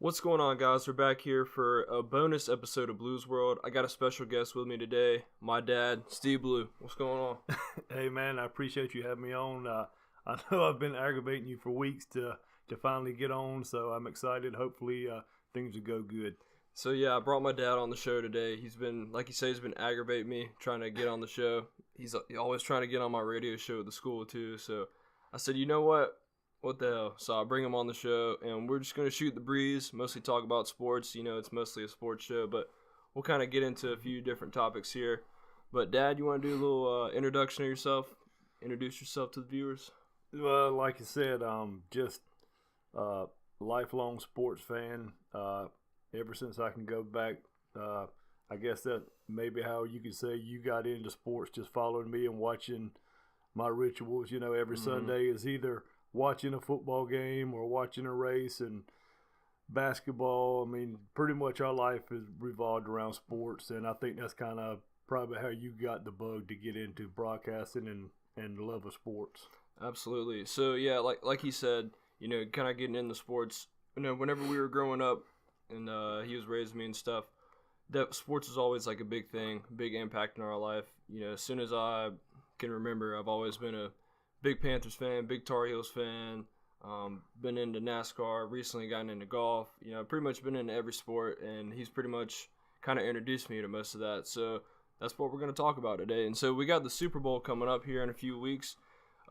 What's going on, guys? We're back here for a bonus episode of Blues World. I got a special guest with me today, my dad, Steve Blue. What's going on? Hey, man, I appreciate you having me on. I know I've been aggravating you for weeks to finally get on, so I'm excited. Hopefully, things will go good. So yeah, I brought my dad on the show today. He's been, like you say, he's been aggravating me trying to get on the show. He's always trying to get on my radio show at the school too. So I said, you know what? What the hell? So I bring him on the show, and we're just going to shoot the breeze, mostly talk about sports. You know, it's mostly a sports show, but we'll kind of get into a few different topics here. But, Dad, you want to do a little introduction of yourself? Introduce yourself to the viewers? Well, like you said, just lifelong sports fan. Ever since I can go back, I guess that maybe how you could say you got into sports, just following me and watching my rituals. You know, every Sunday is either watching a football game or watching a race and basketball. I mean, pretty much our life is revolved around sports, and I think that's kind of probably how you got the bug to get into broadcasting and the love of sports. Absolutely. So, yeah, like he said, you know, kind of getting into sports. You know, whenever we were growing up and he was raising me and stuff, that sports was always like a big thing, big impact in our life. You know, as soon as I can remember, I've always been a big Panthers fan, big Tar Heels fan, been into NASCAR, recently gotten into golf, you know, pretty much been into every sport, and he's pretty much kind of introduced me to most of that. So that's what we're going to talk about today. And so we got the Super Bowl coming up here in a few weeks.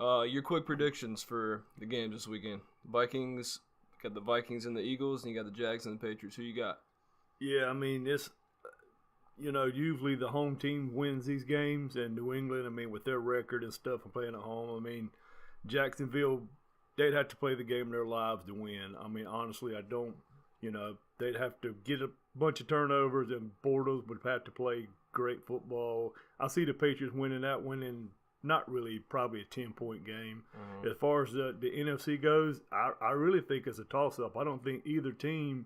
Your quick predictions for the games this weekend. Vikings, got the Vikings and the Eagles, and you got the Jags and the Patriots. Who you got? Yeah, I mean, it's, you know, usually the home team wins these games, and New England, I mean, with their record and stuff and playing at home, I mean, Jacksonville, they'd have to play the game of their lives to win. I mean, honestly, I don't, you know, they'd have to get a bunch of turnovers, and Bortles would have to play great football. I see the Patriots winning that one in not really probably a 10-point game. As far as the NFC goes, I really think it's a toss-up. I don't think either team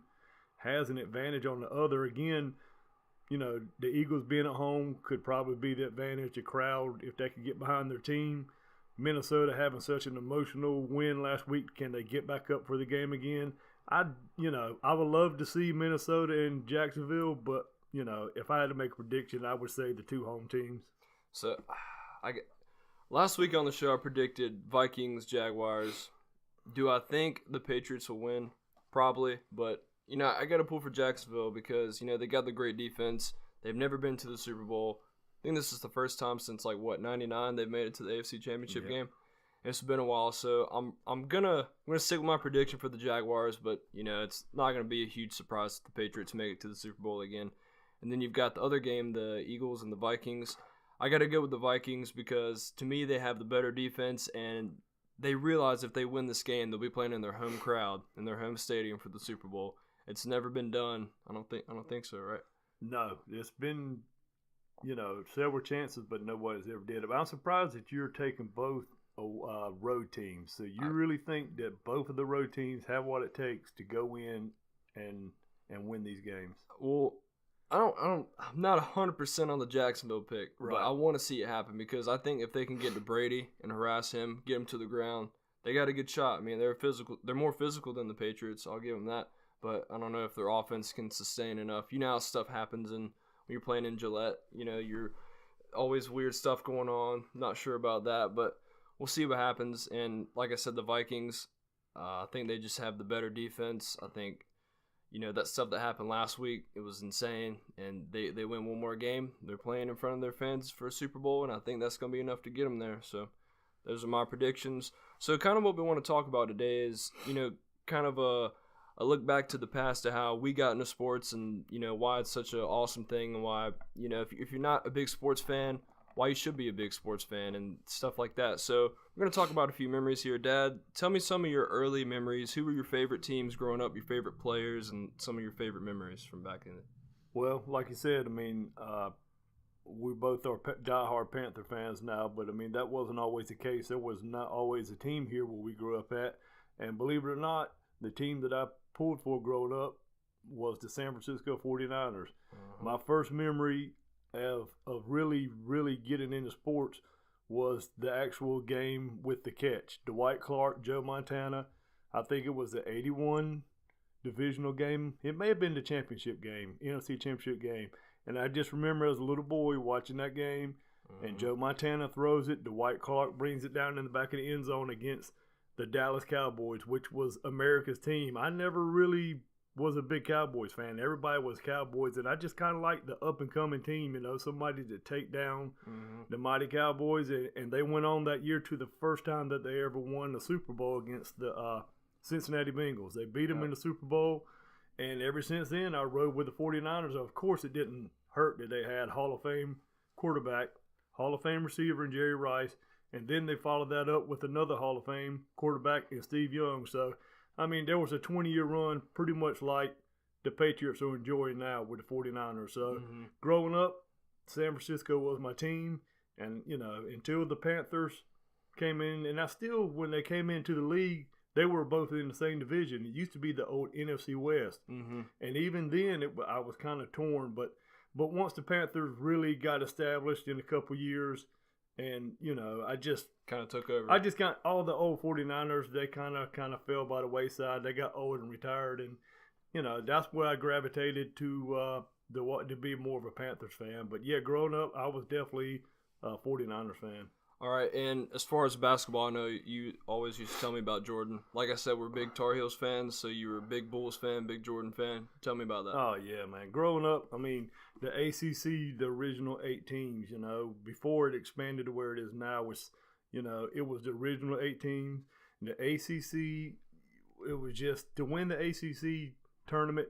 has an advantage on the other. Again, you know, the Eagles being at home could probably be the advantage. The crowd, if they could get behind their team. Minnesota having such an emotional win last week, can they get back up for the game again? I would love to see Minnesota and Jacksonville, but, you know, if I had to make a prediction, I would say the two home teams. So, last week on the show, I predicted Vikings, Jaguars. Do I think the Patriots will win? Probably, but you know, I got to pull for Jacksonville because, you know, they got the great defense. They've never been to the Super Bowl. I think this is the first time since, like, 99 they've made it to the AFC Championship game. And it's been a while, so I'm gonna stick with my prediction for the Jaguars, but, you know, it's not going to be a huge surprise if the Patriots make it to the Super Bowl again. And then you've got the other game, the Eagles and the Vikings. I got to go with the Vikings because, to me, they have the better defense, and they realize if they win this game, they'll be playing in their home crowd, in their home stadium for the Super Bowl. It's never been done. I don't think so, right? No, it's been, you know, several chances, but nobody's ever did it. But I'm surprised that you're taking both road teams. So you really think that both of the road teams have what it takes to go in and win these games? Well, I'm not 100% on the Jacksonville pick, right, but I want to see it happen because I think if they can get to Brady and harass him, get him to the ground, they got a good shot. I mean, they're more physical than the Patriots. I'll give them that. But I don't know if their offense can sustain enough. You know how stuff happens when you're playing in Gillette. You know, you're always weird stuff going on. Not sure about that, but we'll see what happens. And like I said, the Vikings, I think they just have the better defense. I think, you know, that stuff that happened last week, it was insane. And they win one more game. They're playing in front of their fans for a Super Bowl, and I think that's going to be enough to get them there. So those are my predictions. So kind of what we want to talk about today is, you know, kind of a look back to the past to how we got into sports and, you know, why it's such an awesome thing and why, you know, if you're not a big sports fan, why you should be a big sports fan and stuff like that. So we're going to talk about a few memories here. Dad, tell me some of your early memories. Who were your favorite teams growing up, your favorite players, and some of your favorite memories from back in the... Well, like you said, I mean, we both are diehard Panther fans now, but, I mean, that wasn't always the case. There was not always a team here where we grew up at. And believe it or not, the team that I pulled for growing up was the San Francisco 49ers. My first memory of really, really getting into sports was the actual game with the catch. Dwight Clark, Joe Montana. I think it was the 81 divisional game. It may have been the championship game, NFC championship game. And I just remember as a little boy watching that game, and Joe Montana throws it. Dwight Clark brings it down in the back of the end zone against the Dallas Cowboys, which was America's team. I never really was a big Cowboys fan. Everybody was Cowboys, and I just kind of liked the up-and-coming team, somebody to take down the mighty Cowboys. And they went on that year to the first time that they ever won the Super Bowl against the Cincinnati Bengals. They beat them in the Super Bowl, and ever since then, I rode with the 49ers. Of course, it didn't hurt that they had Hall of Fame quarterback, Hall of Fame receiver in Jerry Rice, and then they followed that up with another Hall of Fame quarterback in Steve Young. So, I mean, there was a 20-year run pretty much like the Patriots are enjoying now with the 49ers. So, growing up, San Francisco was my team. And, until the Panthers came in, and when they came into the league, they were both in the same division. It used to be the old NFC West. And even then, I was kind of torn. But once the Panthers really got established in a couple years, and, I just kind of took over. I just got all the old 49ers. They kind of fell by the wayside. They got old and retired. And, that's where I gravitated to be more of a Panthers fan. But, yeah, growing up, I was definitely a 49ers fan. All right, and as far as basketball, I know you always used to tell me about Jordan. Like I said, we're big Tar Heels fans, so you were a big Bulls fan, big Jordan fan. Tell me about that. Oh, yeah, man. Growing up, I mean, the ACC, the original 8 teams, before it expanded to where it is now, was, it was the original 8 teams. The ACC, it was just, to win the ACC tournament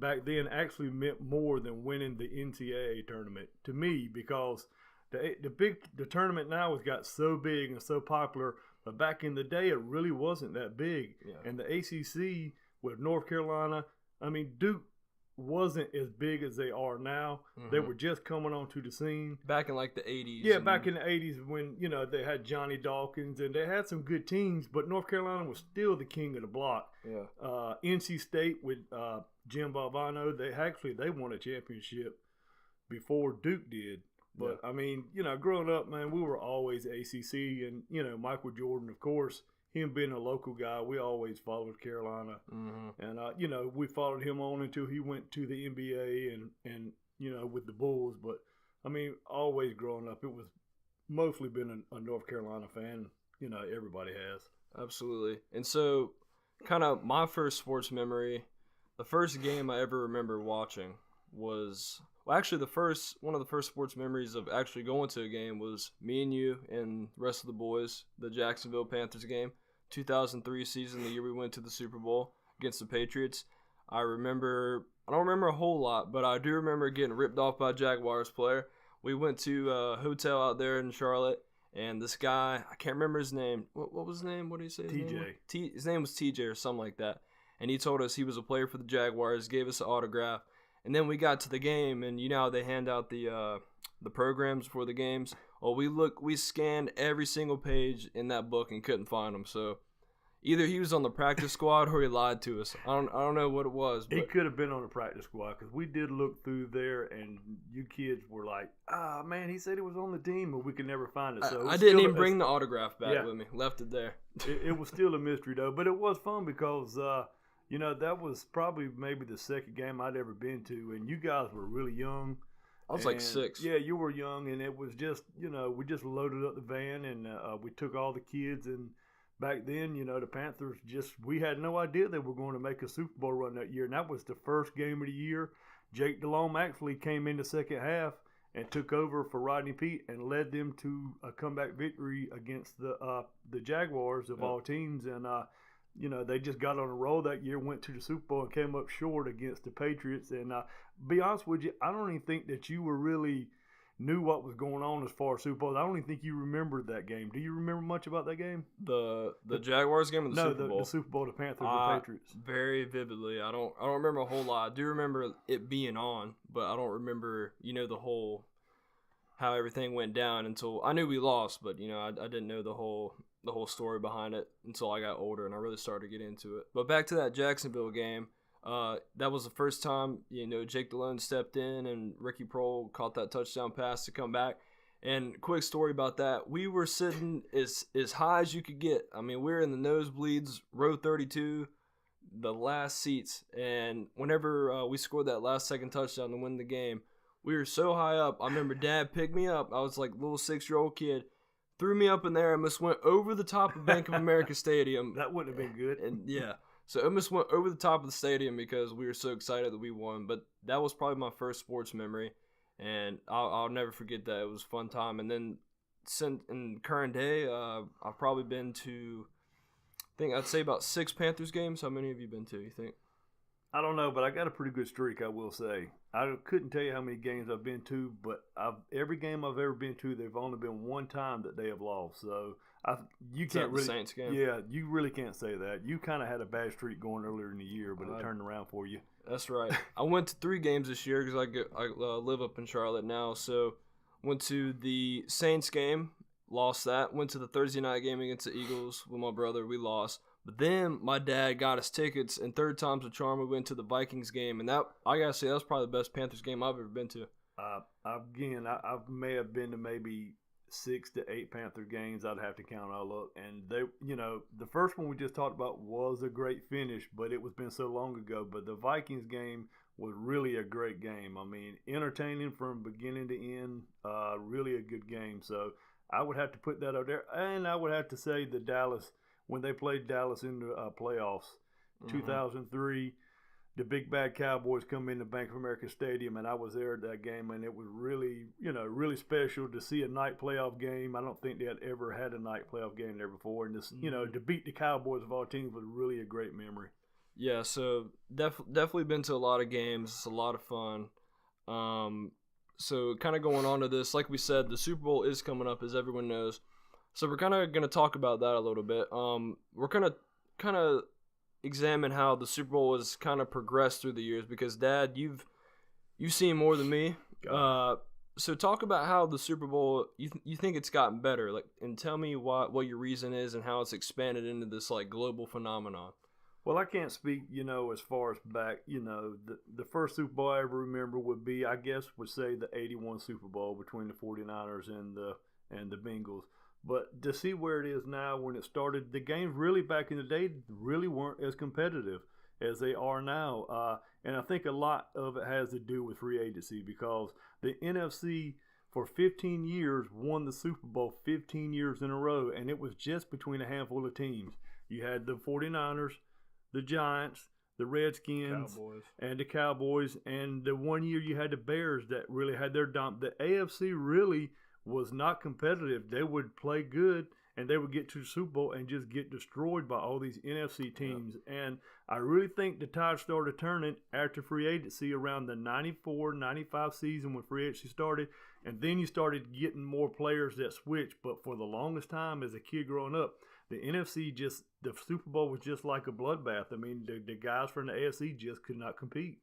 back then actually meant more than winning the NCAA tournament to me, because the tournament now has got so big and so popular, but back in the day it really wasn't that big. Yeah. And the ACC with North Carolina, I mean, Duke wasn't as big as they are now. They were just coming onto the scene back in like the 80s. Yeah, back in the 80s when they had Johnny Dawkins and they had some good teams, but North Carolina was still the king of the block. Yeah. NC State with Jim Valvano, they won a championship before Duke did. But, I mean, growing up, man, we were always ACC. And, Michael Jordan, of course, him being a local guy, we always followed Carolina. And, we followed him on until he went to the NBA and with the Bulls. But, I mean, always growing up, it was mostly been a North Carolina fan. Everybody has. Absolutely. And so, kind of my first sports memory, the first game I ever remember watching was... Well, actually, one of the first sports memories of actually going to a game was me and you and the rest of the boys, the Jacksonville Panthers game, 2003 season, the year we went to the Super Bowl against the Patriots. I don't remember a whole lot, but I do remember getting ripped off by a Jaguars player. We went to a hotel out there in Charlotte, and this guy, I can't remember his name. What was his name? What did he say? TJ. His name was TJ or something like that. And he told us he was a player for the Jaguars, gave us an autograph. And then we got to the game, and how they hand out the programs for the games. Well, we scanned every single page in that book and couldn't find him. So either he was on the practice squad or he lied to us. I don't know what it was. But he could have been on the practice squad, because we did look through there, and you kids were like, man, he said he was on the team, but we could never find it. So I didn't even bring the autograph back with me. Left it there. It was still a mystery, though. But it was fun because that was probably maybe the second game I'd ever been to, and you guys were really young. I was like 6. Yeah, you were young, and it was just, we just loaded up the van, and we took all the kids, and back then, the Panthers we had no idea they were going to make a Super Bowl run that year, and that was the first game of the year. Jake Delhomme actually came in the second half and took over for Rodney Peete and led them to a comeback victory against the Jaguars of all teams, and they just got on a roll that year, went to the Super Bowl, and came up short against the Patriots. And be honest with you, I don't even think that you really knew what was going on as far as Super Bowls. I don't even think you remembered that game. Do you remember much about that game? The Jaguars game or the Super Bowl? The Super Bowl, the Panthers, the Patriots. Very vividly. I don't remember a whole lot. I do remember it being on, but I don't remember, the whole how everything went down until I knew we lost, but I didn't know the whole story behind it until I got older and I really started to get into it. But back to that Jacksonville game, that was the first time Jake Delhomme stepped in and Ricky Prohl caught that touchdown pass to come back. And quick story about that, we were sitting as high as you could get. I mean, we were in the nosebleeds, row 32, the last seats, and whenever we scored that last second touchdown to win the game, we were so high up. I remember Dad picked me up. I was like a little 6-year-old kid, threw me up in there, and almost went over the top of Bank of America Stadium. That wouldn't have been good. And yeah, so it almost went over the top of the stadium because we were so excited that we won. But that was probably my first sports memory, and I'll never forget that. It was a fun time. And then in current day, I've probably been to, I think I'd say about 6 Panthers games. How many have you been to, you think? I don't know, but I got a pretty good streak, I will say. I couldn't tell you how many games I've been to, but every game I've ever been to, there've only been one time that they have lost. So you can't really, the Saints game? Yeah, you really can't say that. You kind of had a bad streak going earlier in the year, but it turned around for you. That's right. I went to 3 games this year because I live up in Charlotte now. So went to the Saints game, lost that. Went to the Thursday night game against the Eagles with my brother. We lost. But then my dad got us tickets, and third time's a charm. We went to the Vikings game, and that, I gotta say, that was probably the best Panthers game I've ever been to. Again, I may have been to maybe 6 to 8 Panther games. I'd have to count all up, and they, the first one we just talked about was a great finish, but it was been so long ago. But the Vikings game was really a great game. I mean, entertaining from beginning to end. Really a good game. So I would have to put that up there, and I would have to say the Dallas. When they played Dallas in the playoffs, 2003, the big bad Cowboys come into Bank of America Stadium, and I was there at that game, and it was really, really special to see a night playoff game. I don't think they had ever had a night playoff game there before, and this, to beat the Cowboys of all teams was really a great memory. Yeah, so definitely been to a lot of games. It's a lot of fun. So kind of going on to this, like we said, the Super Bowl is coming up, as everyone knows. So we're kind of going to talk about that a little bit. We're going to kind of examine how the Super Bowl has kind of progressed through the years because, Dad, you've seen more than me. So talk about how the Super Bowl, you think it's gotten better, and tell me what your reason is and how it's expanded into this global phenomenon. Well, I can't speak, as far as back, the first Super Bowl I ever remember would be, I guess, would say the 81 Super Bowl between the 49ers and the Bengals. But to see where it is now when it started, the games really back in the day really weren't as competitive as they are now. And I think a lot of it has to do with free agency because the NFC for 15 years won the Super Bowl 15 years in a row, and it was just between a handful of teams. You had the 49ers, the Giants, the Redskins, and the Cowboys, and the one year you had the Bears that really had their dump. The AFC really was not competitive. They would play good and they would get to the Super Bowl and just get destroyed by all these NFC teams. Yeah. And I really think the tide started turning after free agency around the 94-95 season when free agency started. And then you started getting more players that switched. But for the longest time as a kid growing up, the NFC the Super Bowl was just like a bloodbath. I mean, the guys from the AFC just could not compete.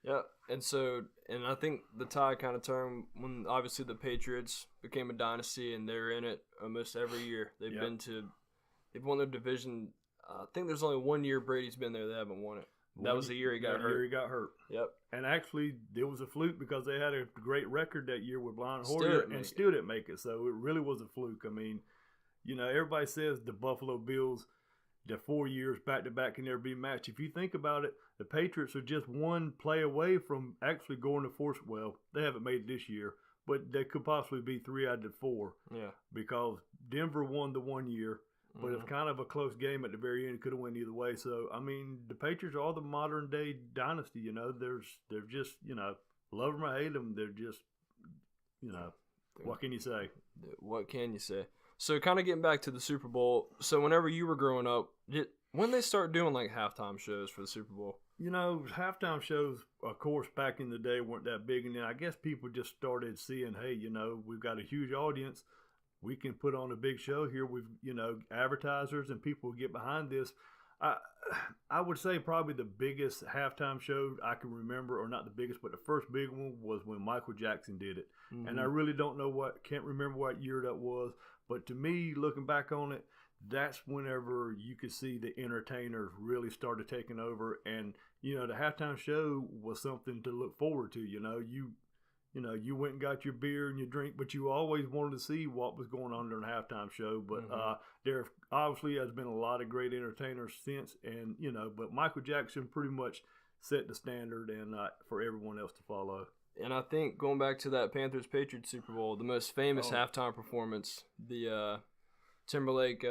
Yeah, and I think the tide kind of turned when obviously the Patriots became a dynasty and they're in it almost every year. They've won their division. I think there's only 1 year Brady's been there they haven't won it. That was the year he got hurt. Yep. And actually, it was a fluke because they had a great record that year with Blind Hoyer and still didn't make it. So it really was a fluke. I mean, everybody says the Buffalo Bills, the 4 years back-to-back can never be matched. If you think about it, the Patriots are just one play away from actually going to fourth. Well, they haven't made it this year, but they could possibly be 3 out of the 4. Yeah. Because Denver won the 1 year, but it's kind of a close game at the very end. It could have went either way. So, I mean, the Patriots are the modern-day dynasty, They're just, love them or hate them. They're just, what can you say? What can you say? So, kind of getting back to the Super Bowl. So, whenever you were growing up, when they start doing halftime shows for the Super Bowl? Halftime shows, of course, back in the day weren't that big. And then I guess people just started seeing, hey, we've got a huge audience. We can put on a big show here. We've, advertisers and people get behind this. I would say probably the biggest halftime show I can remember, or not the biggest, but the first big one was when Michael Jackson did it. Mm-hmm. And I really can't remember what year that was. But to me, looking back on it, that's whenever you could see the entertainers really started taking over. And, the halftime show was something to look forward to. you went and got your beer and your drink, but you always wanted to see what was going on during the halftime show. But there obviously has been a lot of great entertainers since, and but Michael Jackson pretty much set the standard and for everyone else to follow. And I think going back to that Panthers-Patriots Super Bowl, the most famous halftime performance, the Timberlake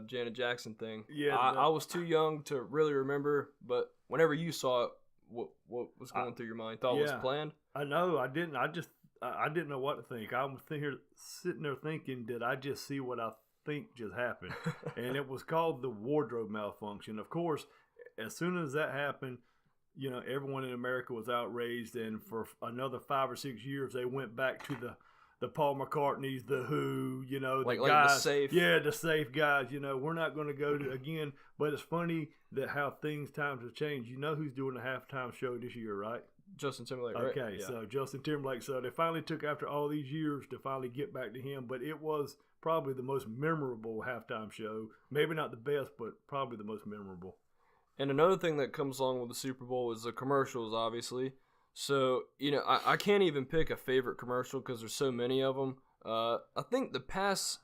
Janet Jackson thing. Yeah, I was too young to really remember, but whenever you saw it, what was going through your mind? Thought it was planned? I know. I didn't. I didn't know what to think. I was sitting there thinking, did I just see what I think just happened? And it was called the wardrobe malfunction. Of course, as soon as that happened, everyone in America was outraged, and for another 5 or 6 years, they went back to the Paul McCartneys, the Who, the guys, the safe, the safe guys. We're not going to go to again. But it's funny that how times have changed. You know who's doing the halftime show this year, right? Justin Timberlake. Okay, right? Yeah. So Justin Timberlake. So they finally took after all these years to finally get back to him. But it was probably the most memorable halftime show. Maybe not the best, but probably the most memorable. And another thing that comes along with the Super Bowl is the commercials, obviously. So, I can't even pick a favorite commercial because there's so many of them. I think the past,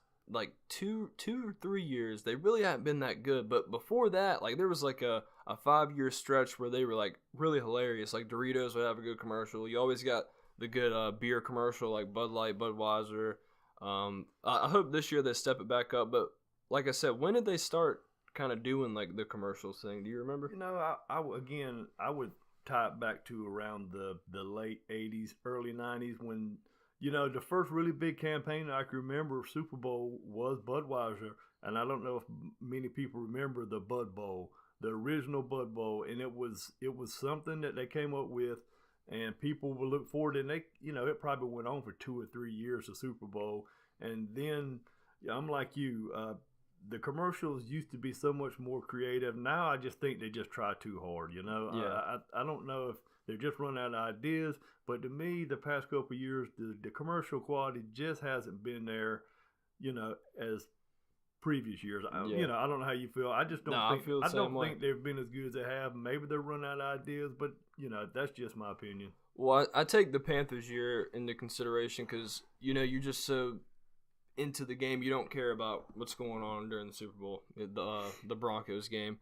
2 or 3 years, they really haven't been that good. But before that, there was, a 5-year stretch where they were, really hilarious. Like, Doritos would have a good commercial. You always got the good beer commercial, like Bud Light, Budweiser. I hope this year they step it back up. But, like I said, when did they start kind of doing the commercials thing? Do you remember? I would tie it back to around the late 80s, early 90s when the first really big campaign I can remember Super Bowl was Budweiser, and I don't know if many people remember the Bud Bowl, the original Bud Bowl, and it was something that they came up with, and people would look forward to, and they it probably went on for 2 or 3 years, the Super Bowl, and then I'm like you. The commercials used to be so much more creative. Now I just think they just try too hard, Yeah. I don't know if they're just running out of ideas, but to me, the past couple of years, the commercial quality just hasn't been there, as previous years. I don't know how you feel. I just don't think they've been as good as they have. Maybe they're running out of ideas, but, that's just my opinion. Well, I take the Panthers year into consideration because, you're just so into the game, you don't care about what's going on during the Super Bowl, the Broncos game.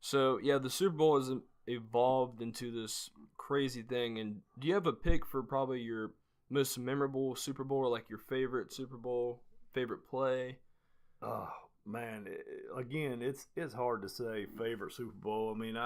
So yeah, the Super Bowl has evolved into this crazy thing. And do you have a pick for probably your most memorable Super Bowl, or your favorite Super Bowl, favorite play? Oh man, again, it's hard to say favorite Super Bowl. I mean,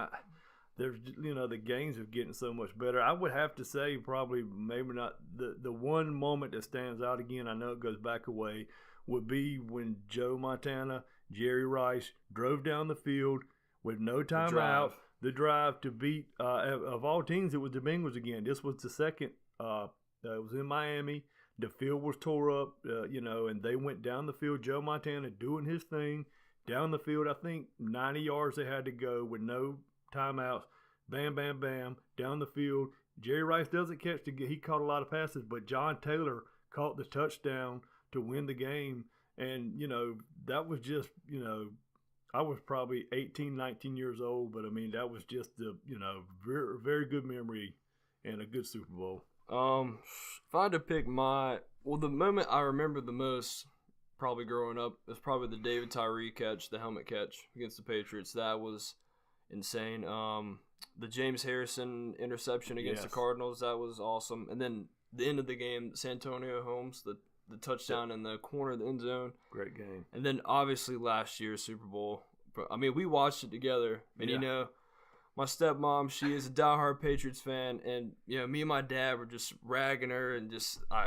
there's the games are getting so much better. I would have to say probably maybe not the one moment that stands out again. I know it goes back a way, would be when Joe Montana, Jerry Rice drove down the field with no timeout. The drive to beat of all teams, it was the Bengals again. This was the second. It was in Miami. The field was tore up, and they went down the field. Joe Montana doing his thing down the field. I think 90 yards they had to go with no timeouts. Bam, bam, bam, down the field. Jerry Rice doesn't catch he caught a lot of passes, but John Taylor caught the touchdown to win the game. And, that was just, I was probably 18, 19 years old, but I mean, that was just a, very, very good memory and a good Super Bowl. If I had to pick the moment I remember the most, probably growing up, is probably the David Tyree catch, the helmet catch against the Patriots. That was insane. The James Harrison interception against the Cardinals, that was awesome. And then the end of the game, Santonio Holmes, the touchdown in the corner of the end zone. Great game. And then obviously last year's Super Bowl. I mean, we watched it together, and my stepmom, she is a diehard Patriots fan, and me and my dad were just ragging her, and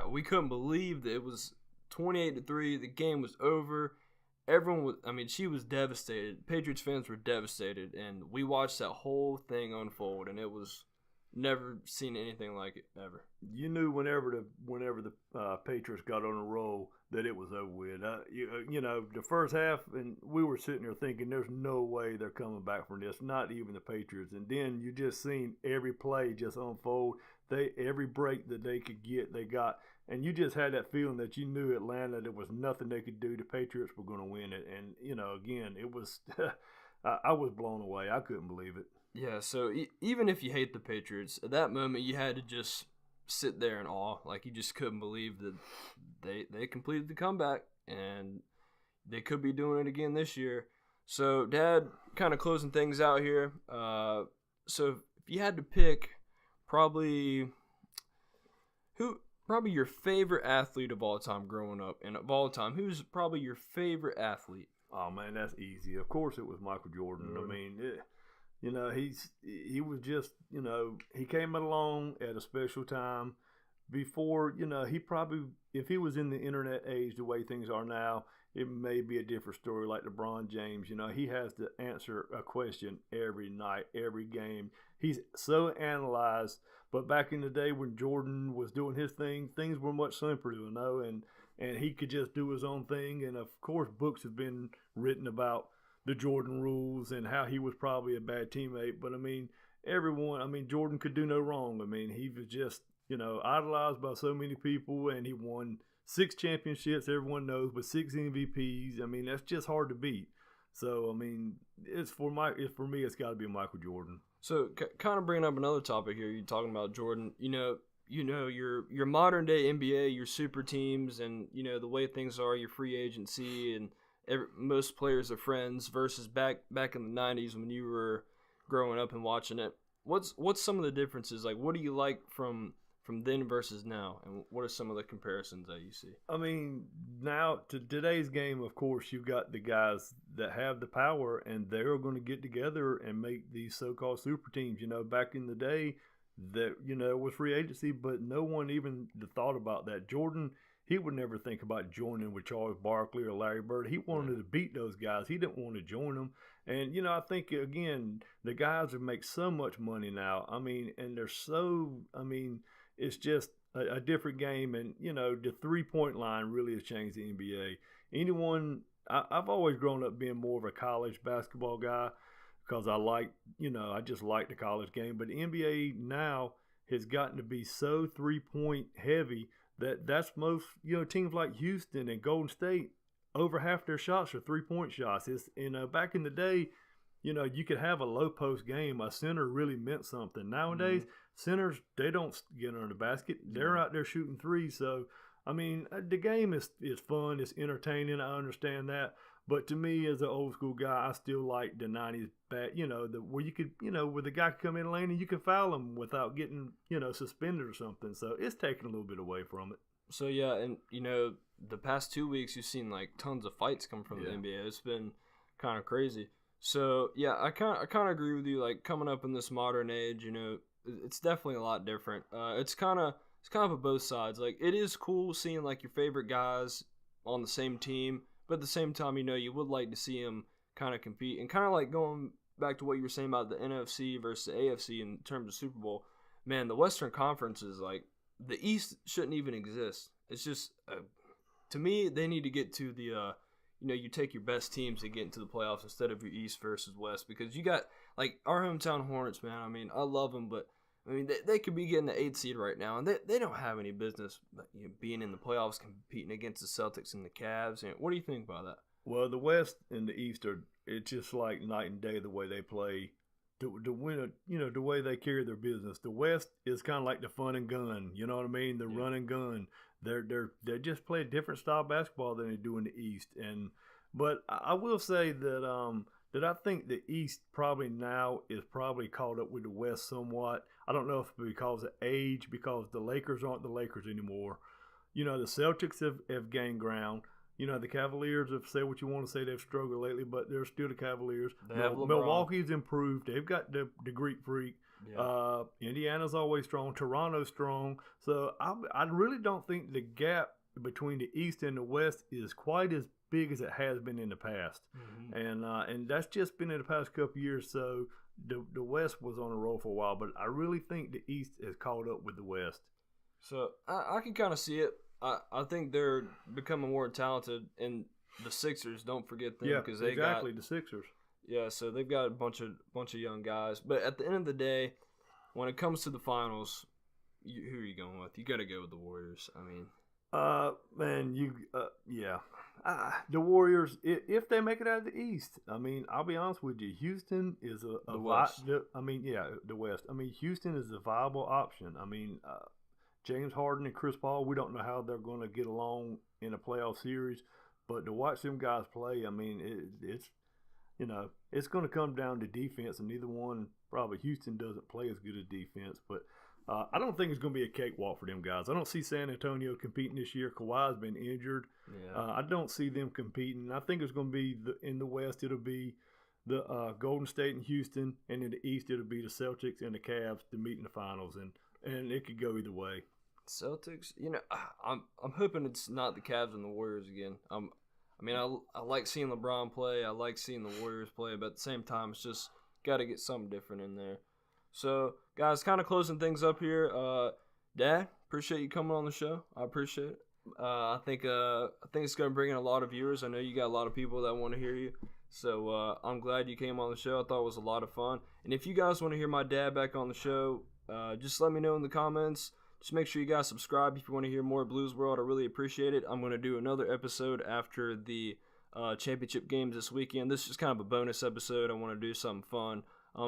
we couldn't believe that it was 28-3. The game was over. She was devastated. Patriots fans were devastated, and we watched that whole thing unfold, and it was never seen anything like it ever. You knew whenever the Patriots got on a roll that it was over with. The first half, and we were sitting there thinking, there's no way they're coming back from this, not even the Patriots. And then you just seen every play just unfold. Every break that they could get, they got. And you just had that feeling that you knew Atlanta, there was nothing they could do. The Patriots were going to win it. And, again, it was I was blown away. I couldn't believe it. Yeah, so even if you hate the Patriots, at that moment you had to just sit there in awe. Like, you just couldn't believe that they completed the comeback, and they could be doing it again this year. So, Dad, kind of closing things out here. So if you had to pick probably your favorite athlete of all time growing up, and of all time, who's probably your favorite athlete? Oh man, that's easy. Of course, it was Michael Jordan. I mean, he was just, he came along at a special time. Before, he probably, if he was in the internet age the way things are now, it may be a different story. Like LeBron James, he has to answer a question every night, every game. He's so analyzed. But back in the day when Jordan was doing his thing, things were much simpler, and he could just do his own thing. And of course, books have been written about the Jordan rules and how he was probably a bad teammate. But Jordan could do no wrong. I mean, he was just, idolized by so many people, and he won 6 championships, everyone knows, but 6 MVPs. I mean, that's just hard to beat. So, I mean, for me, it's got to be Michael Jordan. So, kind of bringing up another topic here, you're talking about Jordan. Your modern day NBA, your super teams, and the way things are, your free agency, and most players are friends versus back in the '90s when you were growing up and watching it. What's some of the differences? Like, what do you like from then versus now, and what are some of the comparisons that you see? I mean, now to today's game, of course, you've got the guys that have the power, and they're going to get together and make these so-called super teams. Back in the day, that it was free agency, but no one even thought about that. Jordan, he would never think about joining with Charles Barkley or Larry Bird. He wanted to beat those guys. He didn't want to join them. And, I think, again, the guys would make so much money now. I mean, and they're so, it's just a different game. And, the three-point line really has changed the NBA. I've always grown up being more of a college basketball guy because I just like the college game. But the NBA now has gotten to be so three-point heavy that's most, teams like Houston and Golden State, over half their shots are three-point shots. It's, back in the day, you could have a low post game. A center really meant something. Nowadays, centers, they don't get under the basket. They're out there shooting threes. So, the game is fun. It's entertaining. I understand that. But to me, as an old school guy, I still like the 90s back, where you could, where the guy could come in lane and you could foul him without getting, suspended or something. So it's taking a little bit away from it. So, yeah, and, the past 2 weeks, you've seen, like, tons of fights come from the NBA. It's been kind of crazy. So, yeah, I kind of agree with you. Like, coming up in this modern age, it's definitely a lot different. It's kind of of both sides. Like, it is cool seeing, like, your favorite guys on the same team, but at the same time, you would like to see them kind of compete. And kind of like going back to what you were saying about the NFC versus the AFC in terms of Super Bowl, man, the Western Conference is like, the East shouldn't even exist. It's just, to me, they need to get to the, you take your best teams to get into the playoffs instead of your East versus West, because you got, like, our hometown Hornets, man. I love them, but, they could be getting the 8th seed right now, and they don't have any business being in the playoffs competing against the Celtics and the Cavs. And what do you think about that? Well, the West and the East it's just like night and day the way they play. The winner, the way they carry their business. The West is kind of like the fun and gun, you know what I mean? The run and gun. They just play a different style of basketball than they do in the East. But I will say that that I think the East probably now is probably caught up with the West somewhat. I don't know if it's because of age, because the Lakers aren't the Lakers anymore. The Celtics have gained ground. The Cavaliers, if say what you want to say, they've struggled lately, but they're still the Cavaliers. Milwaukee's improved. They've got the Greek Freak. Yeah. Indiana's always strong. Toronto's strong. So I really don't think the gap between the East and the West is quite as big as it has been in the past. And that's just been in the past couple of years. So the West was on a roll for a while, but I really think the East has caught up with the West. So I can kind of see it. I think they're becoming more talented, and the Sixers, don't forget them, because they exactly the Sixers. Yeah, so they've got a bunch of young guys. But at the end of the day, when it comes to the finals, who are you going with? You got to go with the Warriors. The Warriors, if they make it out of the East, I'll be honest with you, Houston is the West. The West. Houston is a viable option. James Harden and Chris Paul, we don't know how they're going to get along in a playoff series, but to watch them guys play, I mean, it's it's going to come down to defense, and neither one, probably Houston doesn't play as good as defense, but I don't think it's going to be a cakewalk for them guys. I don't see San Antonio competing this year. Kawhi's been injured. Yeah. I don't see them competing. I think it's going to be in the West. It'll be the Golden State and Houston, and in the East it'll be the Celtics and the Cavs to meet in the finals, and it could go either way. Celtics, I'm hoping it's not the Cavs and the Warriors again. I like seeing LeBron play. I like seeing the Warriors play, but at the same time, it's just got to get something different in there. So, guys, kind of closing things up here. Dad, appreciate you coming on the show. I appreciate it. I think it's going to bring in a lot of viewers. I know you got a lot of people that want to hear you. So I'm glad you came on the show. I thought it was a lot of fun. And if you guys want to hear my dad back on the show, just let me know in the comments. Just make sure you guys subscribe if you want to hear more Blues World. I really appreciate it. I'm going to do another episode after the championship games this weekend. This is kind of a bonus episode. I want to do something fun.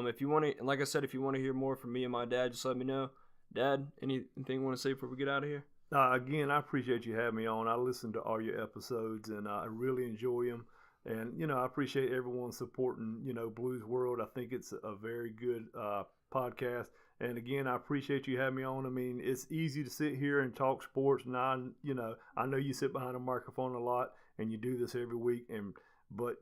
If you want to, like I said, if you want to hear more from me and my dad, just let me know. Dad, anything you want to say before we get out of here? Again, I appreciate you having me on. I listened to all your episodes, and I really enjoy them. And, I appreciate everyone supporting, Blues World. I think it's a very good podcast. And, again, I appreciate you having me on. I mean, it's easy to sit here and talk sports. And, I know you sit behind a microphone a lot, and you do this every week. But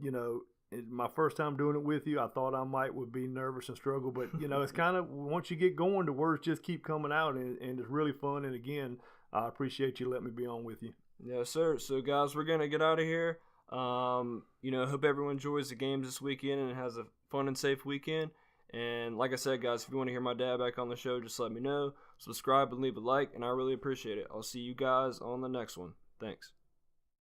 it's my first time doing it with you. I thought I would be nervous and struggle. But, it's kind of once you get going, the words just keep coming out. And it's really fun. And, again, I appreciate you letting me be on with you. Yes, sir. So, guys, we're going to get out of here. Hope everyone enjoys the games this weekend and has a fun and safe weekend. And like I said, guys, if you want to hear my dad back on the show, just let me know. Subscribe and leave a like, and I really appreciate it. I'll see you guys on the next one. Thanks.